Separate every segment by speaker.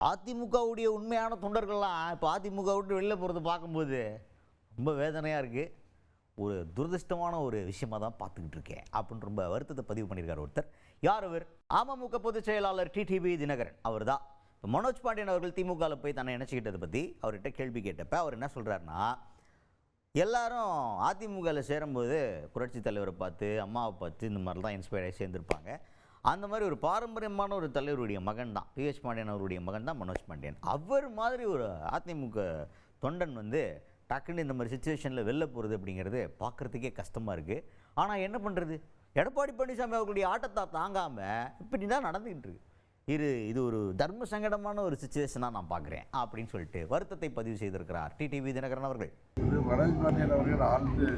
Speaker 1: அதிமுகவுடைய உண்மையான தொண்டர்கள்லாம் இப்போ அதிமுக விட்டு வெளில போகிறத பார்க்கும்போது ரொம்ப வேதனையாக இருக்குது. ஒரு துரதிருஷ்டமான ஒரு விஷயமா தான் பார்த்துக்கிட்டு இருக்கேன் அப்படின்னு ரொம்ப வருத்தத்தை பதிவு பண்ணியிருக்கார் ஒருத்தர். யார் அவர்? அமமுக பொதுச் செயலாளர் டிடிவி தினகரன் அவர் தான். இப்போ மனோஜ் பாண்டியன் அவர்கள் திமுகவில் போய் தன்னை நினச்சிக்கிட்டதை பற்றி அவர்கிட்ட கேள்வி கேட்டப்ப அவர் என்ன சொல்கிறாருன்னா, எல்லாரும் அதிமுகவில் சேரும்போது புரட்சி தலைவரை பார்த்து அம்மாவை பார்த்து இந்த மாதிரி தான் இன்ஸ்பயர் ஆகி சேர்ந்துருப்பாங்க. அந்த மாதிரி ஒரு பாரம்பரியமான ஒரு தலைவருடைய மகன் தான் பிஹெச் பாண்டியன் அவருடைய மகன் தான் மனோஜ் பாண்டியன். அவர் மாதிரி ஒரு அதிமுக தொண்டன் டக்குன்னு இந்த மாதிரி சுச்சுவேஷனில் வெளில போகிறது அப்படிங்கிறது பார்க்குறதுக்கே கஷ்டமாக இருக்குது. ஆனால் என்ன பண்ணுறது, எடப்பாடி பழனிசாமி அவர்களுடைய ஆட்டத்தை தாங்காமல் இப்படி தான் நடந்துக்கிட்டு இருக்கு. இது ஒரு தர்ம சங்கடமான ஒரு சுச்சுவேஷனாக நான் பார்க்குறேன் அப்படின்னு சொல்லிட்டு வருத்தத்தை பதிவு செய்திருக்கிறார் டிடிவி தினகரன் அவர்கள்.
Speaker 2: மனோஜ் பாண்டியன் அவர்கள் ஆழ்ந்து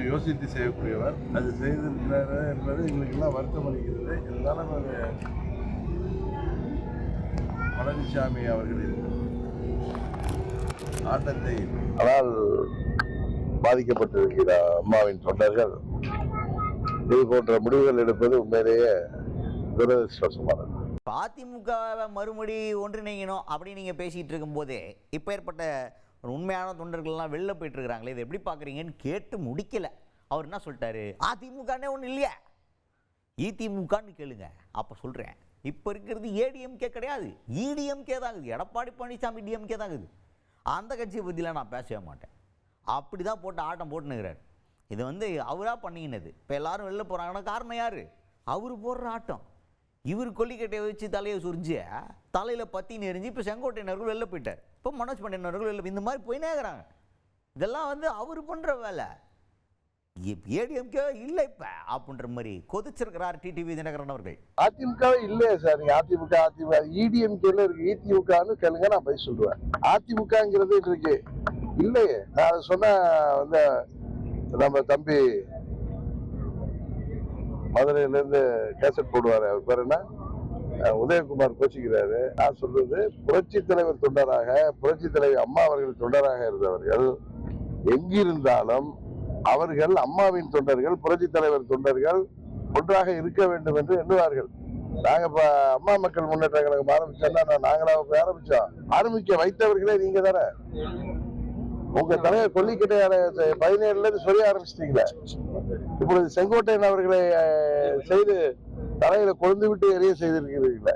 Speaker 2: யோசித்து செய்யக்கூடியவர். அது செய்திருக்கிறார் என்பது எங்களுக்கெல்லாம் வருத்தம் அளிக்கிறது. இருந்தாலும் பழனிசாமி அவர்களின் ஆட்டத்தை ஆனால் பாதிக்கப்பட்டிருக்கிற அம்மாவின் தொண்டர்கள் இது போன்ற முடிவுகள் எடுப்பது உண்மையிலேயே துரதிருஷ்டவசமானது.
Speaker 1: அதிமுக மறுபடி ஒன்றிணைக்கணும் அப்படின்னு நீங்கள் பேசிகிட்டு இருக்கும்போதே இப்போ ஏற்பட்ட ஒரு உண்மையான தொண்டர்கள்லாம் வெளில போயிட்டு இருக்கிறாங்களே, இதை எப்படி பார்க்குறீங்கன்னு கேட்டு முடிக்கலை. அவர் என்ன சொல்லிட்டாரு, அதிமுகனே ஒன்றும் இல்லையா, இதிமுகன்னு கேளுங்க. அப்போ சொல்கிறேன், இப்போ இருக்கிறது ஏடிஎம்கே கிடையாது, இடிஎம்கே தான் இருக்குது. எடப்பாடி பழனிசாமி டிஎம்கே தான் இருக்குது. அந்த கட்சியை பற்றிலாம் நான் பேசவே மாட்டேன். அப்படி தான் போட்டு ஆட்டம் போட்டுனுக்கிறார். இது அவராக பண்ணிக்கினது. இப்போ எல்லாரும் வெளில போகிறாங்கன்னா காரணம் யார்? அவர் போடுற ஆட்டம். இவர் கொல்லிக்கட்டையை வச்சு தலையை சுரிஞ்சு தலையில் பற்றின்னு எரிஞ்சு இப்போ செங்கோட்டையினர்கள் வெளில போயிட்டார். இப்போ மனோஜ் பாண்டியனர்கள் வெளில இந்த மாதிரி போயினே இருக்கிறாங்க. இதெல்லாம் அவர் பண்ணுற வேலை. ஏடிஎம்கே இல்லை இப்போ அப்படின்ற மாதிரி கொதிச்சிருக்கிறார் டிடிவி தினகரன் அவர்கள்.
Speaker 2: அதிமுகவே இல்லையா சார்? நீங்க அதிமுக இடிஎம்கேல இருக்கு, இதிமுகன்னு கேளுங்க, நான் போய் சொல்லுவேன். அதிமுகங்கிறது இருக்கு இல்லையே. நான் அதை சொன்ன நம்ம தம்பி மதுரையில இருந்து கேசட் போடுவாரு, அவர் பேர் என்ன, உதயகுமார் கோச்சிக்கிறாரு. நான் சொல்றது புரட்சி தலைவர் தொண்டராக, புரட்சி தலைவர் அம்மா அவர்கள் தொண்டராக இருந்தவர்கள் எங்கிருந்தாலும் அவர்கள் அம்மாவின் தொண்டர்கள், புரட்சி தலைவர் தொண்டர்கள் ஒன்றாக இருக்க வேண்டும் என்று எண்ணுவார்கள். நாங்க இப்ப அம்மா மக்கள் முன்னேற்ற கழகம் ஆரம்பிச்சோம்னா நாங்களா ஆரம்பிச்சோம்? ஆரம்பிக்க வைத்தவர்களே நீங்க தானே. உங்க தலைவர் கொல்லிக்கட்டையார 17ல இருந்து சொல்ல ஆரம்பிச்சிட்டீங்களே. இப்பொழுது செங்கோட்டையன் அவர்களை செய்து தலையில கொழுந்து விட்டு எரிய செய்திருக்கிறீர்களே.